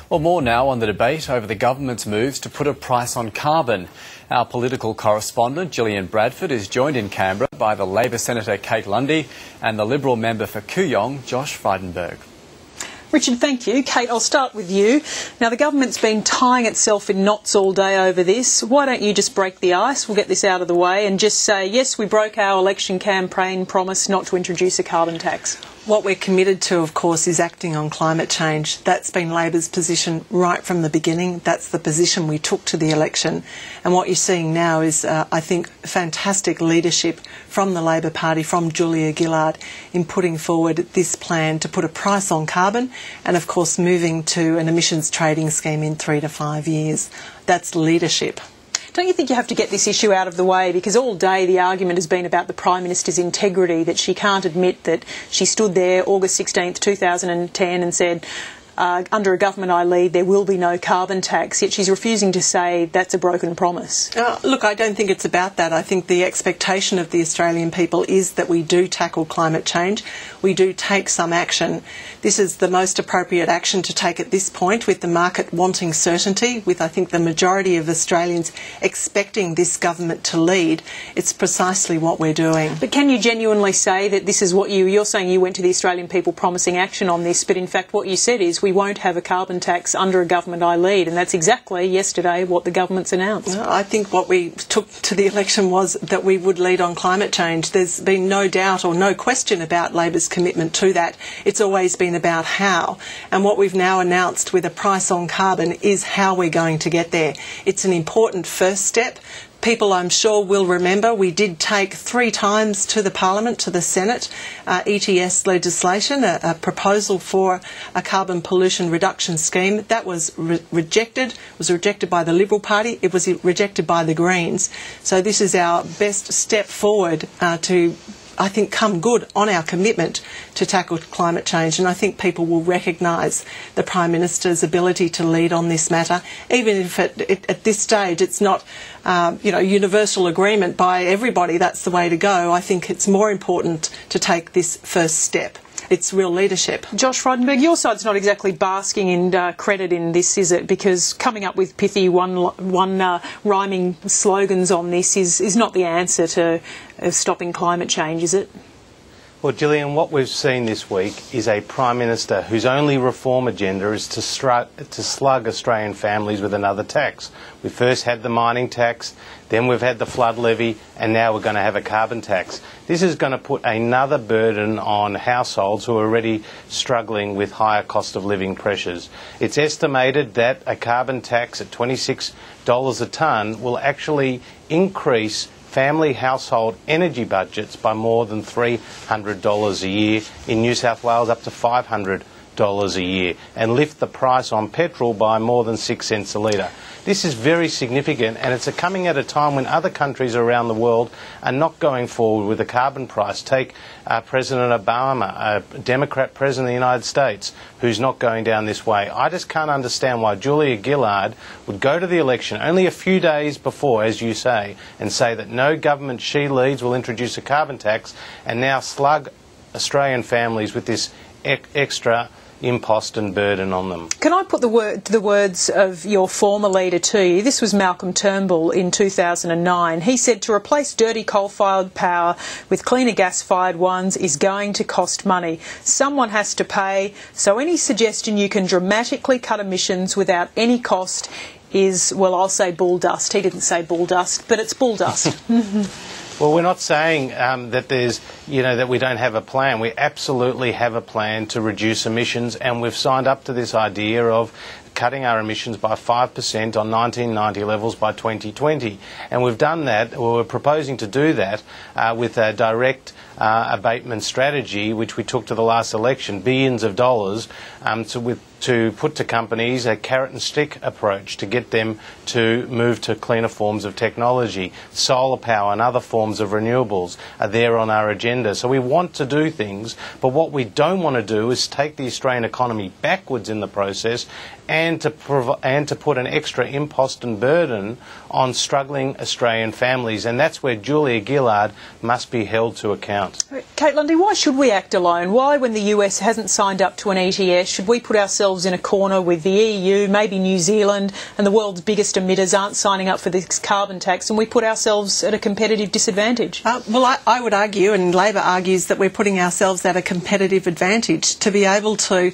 Well, more now on the debate over the government's moves to put a price on carbon. Our political correspondent, Gillian Bradford, is joined in Canberra by the Labor Senator Kate Lundy and the Liberal member for Kooyong, Josh Frydenberg. Richard, thank you. Kate, I'll start with you. Now, the government's been tying itself in knots all day over this. Why don't you just break the ice? We'll get this out of the way and just say, yes, we broke our election campaign promise not to introduce a carbon tax. What we're committed to, of course, is acting on climate change. That's been Labor's position right from the beginning. That's the position we took to the election. And what you're seeing now is, I think, fantastic leadership from the Labor Party, from Julia Gillard, in putting forward this plan to put a price on carbon and, of course, moving to an emissions trading scheme in 3 to 5 years. That's leadership. Don't you think you have to get this issue out of the way? Because all day the argument has been about the Prime Minister's integrity, that she can't admit that she stood there August 16th, 2010 and said, under a government I lead, there will be no carbon tax, yet she's refusing to say that's a broken promise. Look, I don't think it's about that. I think the expectation of the Australian people is that we do tackle climate change. We do take some action. This is the most appropriate action to take at this point, with the market wanting certainty, with I think the majority of Australians expecting this government to lead. It's precisely what we're doing. But can you genuinely say that this is what you're saying? You went to the Australian people promising action on this, but in fact what you said is we won't have a carbon tax under a government I lead, and that's exactly yesterday what the government's announced. I think what we took to the election was that we would lead on climate change. There's been no doubt or no question about Labor's commitment to that. It's always been about how, and what we've now announced with a price on carbon is how we're going to get there. It's an important first step. People, I'm sure, will remember we did take 3 times to the Parliament, to the Senate, ETS legislation, a proposal for a carbon pollution reduction scheme. That was rejected. It was rejected by the Liberal Party. It was rejected by the Greens. So this is our best step forward to, I think, come good on our commitment to tackle climate change, and I think people will recognise the Prime Minister's ability to lead on this matter, even if at this stage it's not universal agreement by everybody that's the way to go. I think it's more important to take this first step. It's real leadership. Josh Frydenberg, your side's not exactly basking in credit in this, is it? Because coming up with pithy one rhyming slogans on this is not the answer to stopping climate change, is it? Well, Gillian, what we've seen this week is a Prime Minister whose only reform agenda is to slug Australian families with another tax. We first had the mining tax, then we've had the flood levy, and now we're going to have a carbon tax. This is going to put another burden on households who are already struggling with higher cost of living pressures. It's estimated that a carbon tax at $26 a tonne will actually increase family household energy budgets by more than $300 a year, in New South Wales up to $500 a year, and lift the price on petrol by more than 6 cents a litre. This is very significant, and it's coming at a time when other countries around the world are not going forward with a carbon price. Take President Obama, a Democrat President of the United States, who's not going down this way. I just can't understand why Julia Gillard would go to the election only a few days before, as you say, and say that no government she leads will introduce a carbon tax, and now slug Australian families with this extra impost and burden on them. Can I put the words of your former leader to you? This was Malcolm Turnbull in 2009. He said to replace dirty coal-fired power with cleaner gas-fired ones is going to cost money. Someone has to pay, so any suggestion you can dramatically cut emissions without any cost is, well, I'll say bull dust. He didn't say bull dust, but it's bull dust. Well, we're not saying that there's, that we don't have a plan. We absolutely have a plan to reduce emissions, and we've signed up to this idea of cutting our emissions by 5% on 1990 levels by 2020. And we've done that, or we're proposing to do that, with a direct abatement strategy, which we took to the last election, billions of dollars, to put to companies a carrot and stick approach to get them to move to cleaner forms of technology. Solar power and other forms of renewables are there on our agenda. So we want to do things, but what we don't want to do is take the Australian economy backwards in the process and to put an extra impost and burden on struggling Australian families. And that's where Julia Gillard must be held to account. amount. Kate Lundy, why should we act alone? Why, when the US hasn't signed up to an ETS, should we put ourselves in a corner with the EU, maybe New Zealand, and the world's biggest emitters aren't signing up for this carbon tax, and we put ourselves at a competitive disadvantage? Well, I would argue, and Labor argues, that we're putting ourselves at a competitive advantage to be able to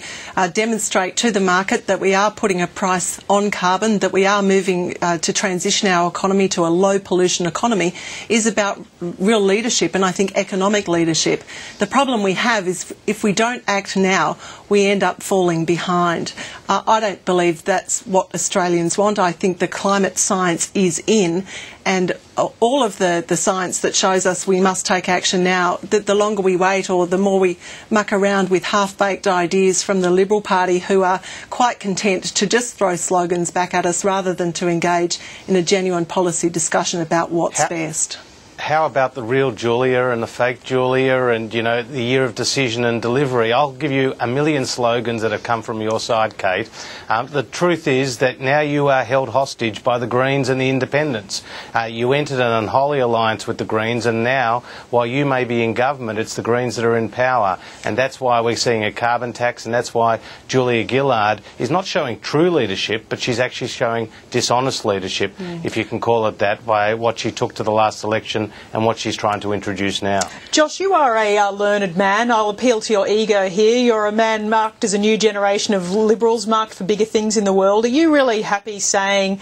demonstrate to the market that we are putting a price on carbon, that we are moving to transition our economy to a low pollution economy, is about real leadership, and I think economic leadership. The problem we have is if we don't act now, we end up falling behind. I don't believe that's what Australians want. I think the climate science is in, and all of the science that shows us we must take action now, the longer we wait or the more we muck around with half-baked ideas from the Liberal Party, who are quite content to just throw slogans back at us rather than to engage in a genuine policy discussion about what's best. How about the real Julia and the fake Julia and, you know, the year of decision and delivery? I'll give you a million slogans that have come from your side, Kate. The truth is that now you are held hostage by the Greens and the Independents. You entered an unholy alliance with the Greens, and now, while you may be in government, it's the Greens that are in power. And that's why we're seeing a carbon tax, and that's why Julia Gillard is not showing true leadership, but she's actually showing dishonest leadership, if you can call it that, by what she took to the last election and what she's trying to introduce now. Josh, you are a learned man. I'll appeal to your ego here. You're a man marked as a new generation of Liberals, marked for bigger things in the world. Are you really happy saying,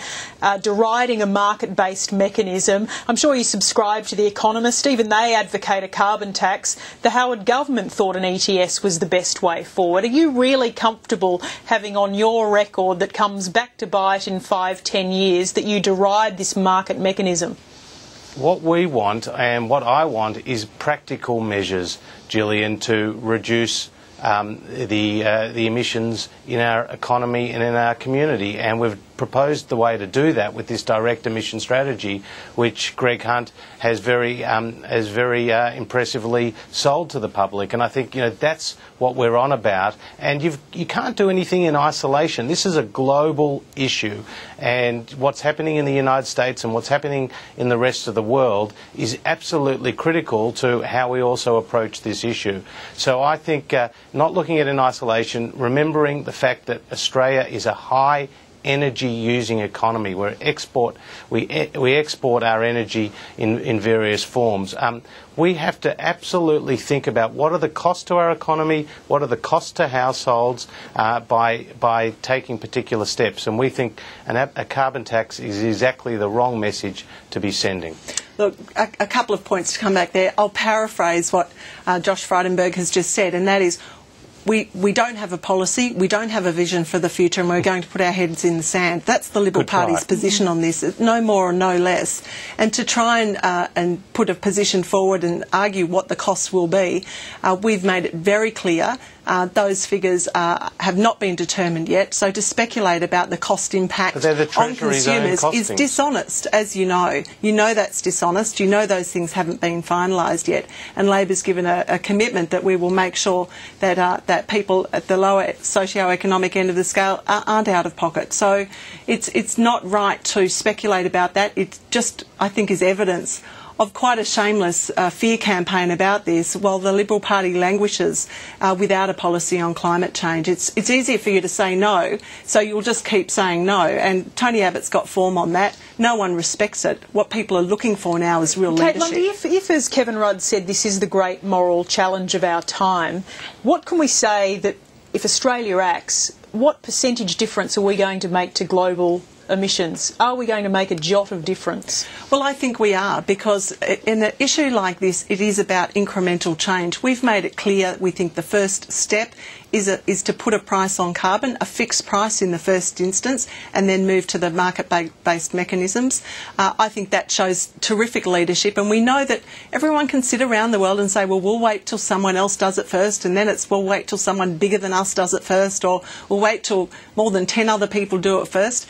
deriding a market-based mechanism? I'm sure you subscribe to The Economist. Even they advocate a carbon tax. The Howard government thought an ETS was the best way forward. Are you really comfortable having on your record that comes back to bite in 5-10 years that you deride this market mechanism? What we want and what I want is practical measures, Gillian, to reduce the emissions in our economy and in our community, and we've proposed the way to do that with this direct emission strategy, which Greg Hunt has very impressively sold to the public. And I think, you know, that's what we're on about. And you can't do anything in isolation. This is a global issue, and what's happening in the United States and what's happening in the rest of the world is absolutely critical to how we also approach this issue. So I think not looking at it in isolation, remembering the fact that Australia is a high energy using economy. We export our energy in various forms. We have to absolutely think about what are the costs to our economy, what are the costs to households by taking particular steps, and we think a carbon tax is exactly the wrong message to be sending. Look, a couple of points to come back there. I'll paraphrase what Josh Frydenberg has just said, and that is, we don't have a policy, we don't have a vision for the future, and we're going to put our heads in the sand. That's the Liberal Party's position on this, no more or no less. And to try and put a position forward and argue what the costs will be, we've made it very clear. Those figures have not been determined yet, so to speculate about the cost impact on consumers is dishonest, as you know. You know that's dishonest. You know those things haven't been finalised yet, and Labor's given a commitment that we will make sure that that people at the lower socio-economic end of the scale aren't out of pocket. So it's not right to speculate about that. It just, I think, is evidence of quite a shameless fear campaign about this, while the Liberal Party languishes without a policy on climate change. It's easier for you to say no, so you'll just keep saying no. And Tony Abbott's got form on that. No one respects it. What people are looking for now is real leadership. Kate Lundy, if, as Kevin Rudd said, this is the great moral challenge of our time, what can we say that if Australia acts, what percentage difference are we going to make to global emissions? Are we going to make a jot of difference? Well, I think we are, because in an issue like this, it is about incremental change. We've made it clear we think the first step is to put a price on carbon, a fixed price in the first instance, and then move to the market-based mechanisms. I think that shows terrific leadership, and we know that everyone can sit around the world and say, well, we'll wait till someone else does it first, and then we'll wait till someone bigger than us does it first, or we'll wait till more than 10 other people do it first.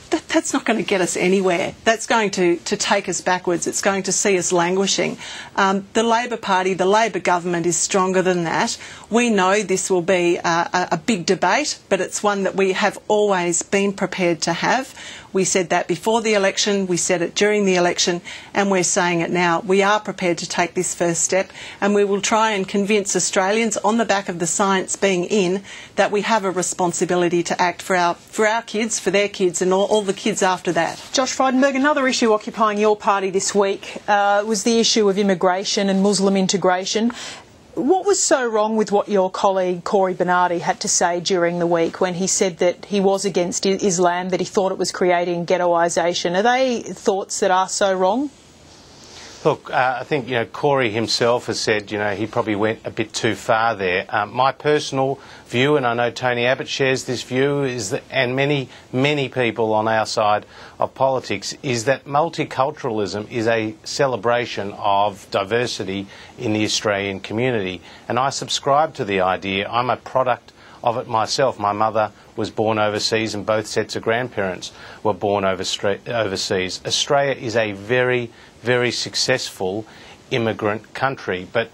that's not going to get us anywhere. That's going to take us backwards. It's going to see us languishing. The Labor Party, the Labor government is stronger than that. We know this will be a big debate, but it's one that we have always been prepared to have. We said that before the election, we said it during the election, and we're saying it now. We are prepared to take this first step, and we will try and convince Australians on the back of the science being in that we have a responsibility to act for our kids, for their kids, and all the kids after that. Josh Frydenberg, another issue occupying your party this week was the issue of immigration and Muslim integration. What was so wrong with what your colleague Corey Bernardi had to say during the week when he said that he was against Islam, that he thought it was creating ghettoisation? Are they thoughts that are so wrong? Look, I think, Corey himself has said, he probably went a bit too far there. My personal view, and I know Tony Abbott shares this view, is that, and many, many people on our side of politics, is that multiculturalism is a celebration of diversity in the Australian community. And I subscribe to the idea. I'm a product of it myself. My mother was born overseas and both sets of grandparents were born overseas. Australia is a very, very successful immigrant country. But,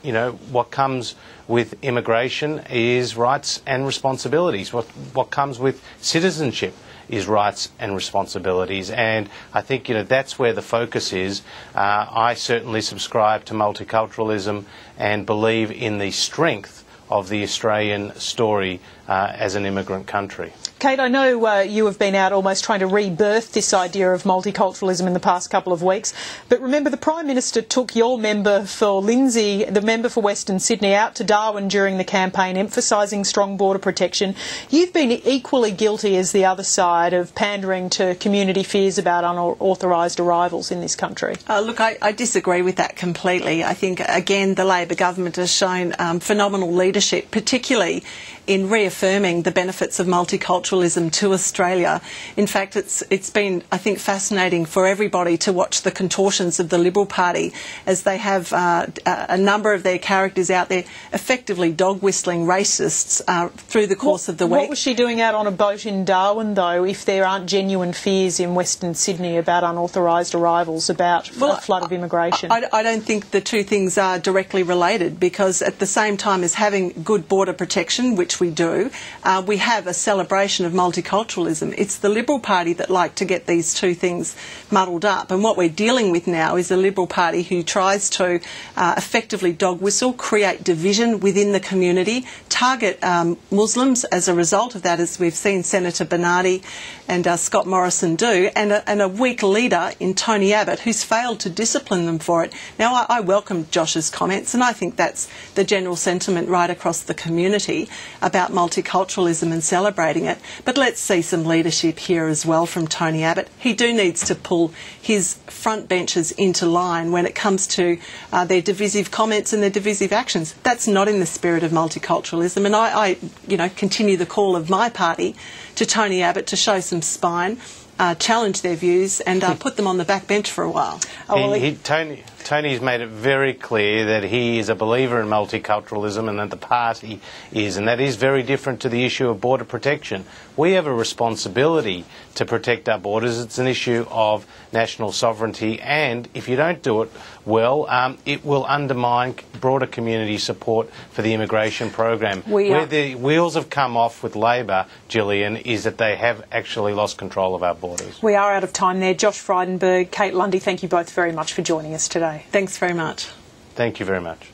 what comes with immigration is rights and responsibilities. What comes with citizenship is rights and responsibilities. And I think, that's where the focus is. I certainly subscribe to multiculturalism and believe in the strength of the Australian story as an immigrant country. Kate, I know you have been out almost trying to rebirth this idea of multiculturalism in the past couple of weeks, but remember the Prime Minister took your member for Lindsay, the member for Western Sydney, out to Darwin during the campaign, emphasising strong border protection. You've been equally guilty as the other side of pandering to community fears about unauthorised arrivals in this country. Look, I disagree with that completely. I think, again, the Labor government has shown phenomenal leadership, particularly in reaffirming the benefits of multiculturalism to Australia. In fact, it's been, I think, fascinating for everybody to watch the contortions of the Liberal Party as they have a number of their characters out there effectively dog-whistling racists through the course of the week. What was she doing out on a boat in Darwin, though, if there aren't genuine fears in Western Sydney about unauthorised arrivals, about a flood of immigration? I don't think the two things are directly related, because at the same time as having good border protection, which we do, we have a celebration of multiculturalism. It's the Liberal Party that like to get these two things muddled up, and what we're dealing with now is a Liberal Party who tries to effectively dog whistle, create division within the community, target Muslims as a result of that, as we've seen Senator Bernardi and Scott Morrison do, and a weak leader in Tony Abbott who's failed to discipline them for it. Now, I welcome Josh's comments, and I think that's the general sentiment right across the community about multiculturalism and celebrating it. But let's see some leadership here as well from Tony Abbott. He needs to pull his front benchers into line when it comes to their divisive comments and their divisive actions. That's not in the spirit of multiculturalism, and I continue the call of my party to Tony Abbott to show some spine, challenge their views and put them on the back bench for a while. Tony's made it very clear that he is a believer in multiculturalism and that the party is, and that is very different to the issue of border protection. We have a responsibility to protect our borders. It's an issue of national sovereignty, and if you don't do it well, it will undermine broader community support for the immigration program. Where the wheels have come off with Labor, Gillian, is that they have actually lost control of our borders. We are out of time there. Josh Frydenberg, Kate Lundy, thank you both very much for joining us today. Thanks very much. Thank you very much.